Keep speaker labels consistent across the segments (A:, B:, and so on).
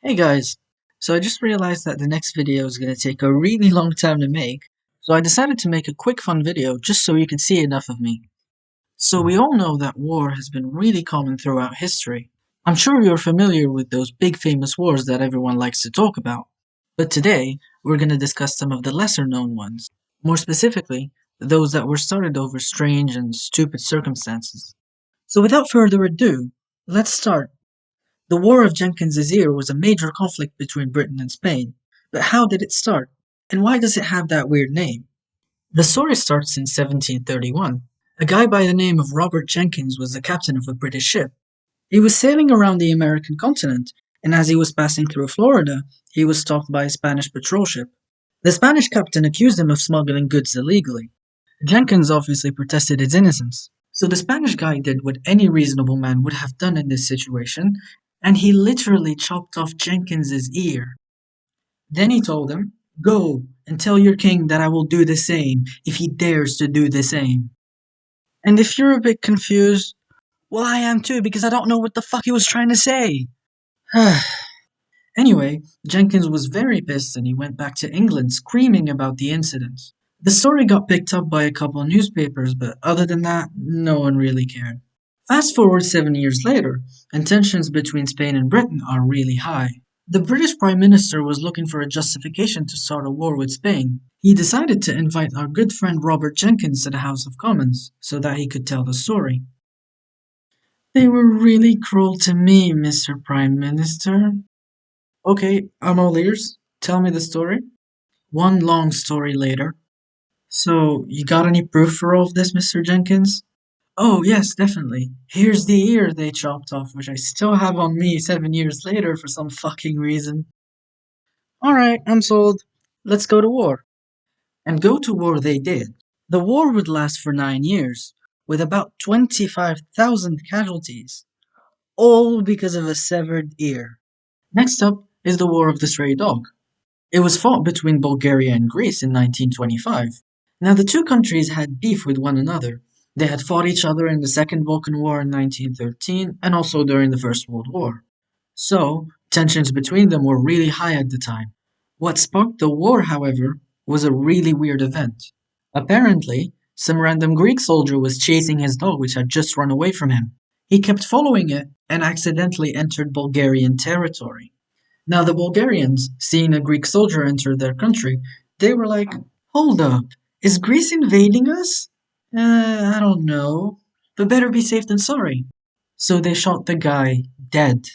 A: Hey guys, so I just realized that the next video is going to take a really long time to make, so I decided to make a quick fun video just so you can see enough of me. So we all know that war has been really common throughout history. I'm sure you're familiar with those big famous wars that everyone likes to talk about. But today, we're going to discuss some of the lesser known ones. More specifically, those that were started over strange and stupid circumstances. So without further ado, let's start. The War of Jenkins' Ear was a major conflict between Britain and Spain. But how did it start? And why does it have that weird name? The story starts in 1731. A guy by the name of Robert Jenkins was the captain of a British ship. He was sailing around the American continent, and as he was passing through Florida, he was stopped by a Spanish patrol ship. The Spanish captain accused him of smuggling goods illegally. Jenkins obviously protested his innocence. So the Spanish guy did what any reasonable man would have done in this situation, and he literally chopped off Jenkins's ear. Then he told him, "Go and tell your king that I will do the same if he dares to do the same." And if you're a bit confused, well, I am too because I don't know what the fuck he was trying to say. Anyway, Jenkins was very pissed and he went back to England screaming about the incident. The story got picked up by a couple of newspapers, but other than that, no one really cared. Fast forward 7 years later, and tensions between Spain and Britain are really high. The British Prime Minister was looking for a justification to start a war with Spain. He decided to invite our good friend Robert Jenkins to the House of Commons so that he could tell the story. They were really cruel to me, Mr. Prime Minister. Okay, I'm all ears. Tell me the story. One long story later. So, you got any proof for all of this, Mr. Jenkins? Oh, yes, definitely. Here's the ear they chopped off, which I still have on me 7 years later for some fucking reason. Alright, I'm sold. Let's go to war. And go to war they did. The war would last for 9 years, with about 25,000 casualties, all because of a severed ear. Next up is the War of the Stray Dog. It was fought between Bulgaria and Greece in 1925. Now, the two countries had beef with one another. They had fought each other in the Second Balkan War in 1913 and also during the First World War. So, tensions between them were really high at the time. What sparked the war, however, was a really weird event. Apparently, some random Greek soldier was chasing his dog which had just run away from him. He kept following it and accidentally entered Bulgarian territory. Now, the Bulgarians, seeing a Greek soldier enter their country, they were like, "Hold up, is Greece invading us? I don't know, but better be safe than sorry." So they shot the guy dead.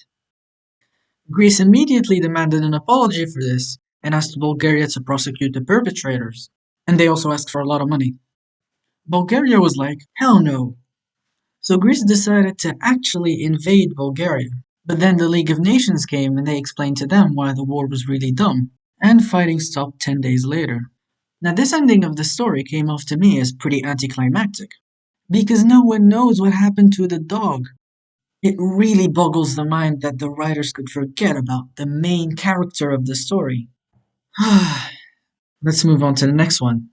A: Greece immediately demanded an apology for this and asked Bulgaria to prosecute the perpetrators. And they also asked for a lot of money. Bulgaria was like, "Hell no." So Greece decided to actually invade Bulgaria. But then the League of Nations came and they explained to them why the war was really dumb, and fighting stopped 10 days later. Now, this ending of the story came off to me as pretty anticlimactic, because no one knows what happened to the dog. It really boggles the mind that the writers could forget about the main character of the story. Let's move on to the next one.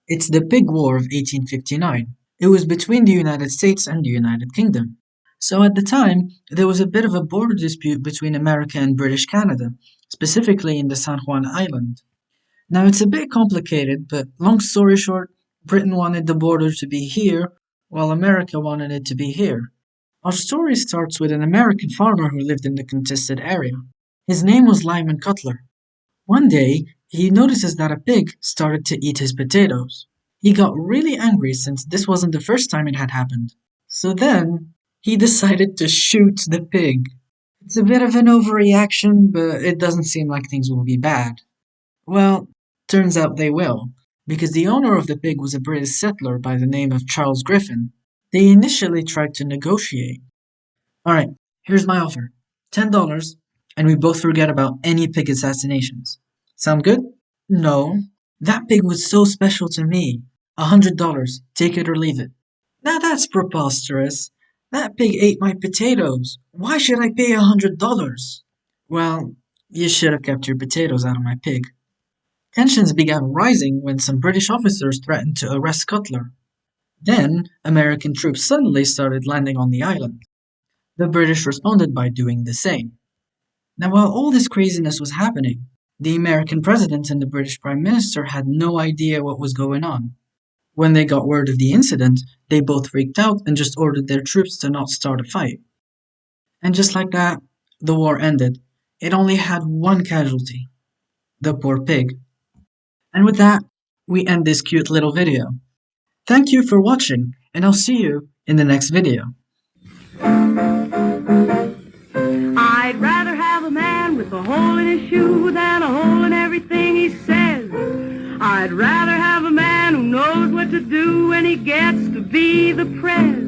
A: It's the Pig War of 1859. It was between the United States and the United Kingdom. So at the time, there was a bit of a border dispute between America and British Canada, specifically in the San Juan Island. Now it's a bit complicated, but long story short, Britain wanted the border to be here, while America wanted it to be here. Our story starts with an American farmer who lived in the contested area. His name was Lyman Cutler. One day, he notices that a pig started to eat his potatoes. He got really angry since this wasn't the first time it had happened. So then, he decided to shoot the pig. It's a bit of an overreaction, but it doesn't seem like things will be bad. Well, turns out they will, because the owner of the pig was a British settler by the name of Charles Griffin. They initially tried to negotiate. Alright, here's my offer $10, and we both forget about any pig assassinations. Sound good? No. That pig was so special to me. $100, take it or leave it. Now that's preposterous. That pig ate my potatoes. Why should I pay $100? Well, you should have kept your potatoes out of my pig. Tensions began rising when some British officers threatened to arrest Cutler. Then, American troops suddenly started landing on the island. The British responded by doing the same. Now, while all this craziness was happening, the American president and the British Prime Minister had no idea what was going on. When they got word of the incident, they both freaked out and just ordered their troops to not start a fight. And just like that, the war ended. It only had one casualty, the poor pig. And with that, we end this cute little video. Thank you for watching, and I'll see you in the next video.
B: I'd rather have a man with a hole in his shoe than a hole in everything he says. I'd rather have a man who knows what to do when he gets to be the prez.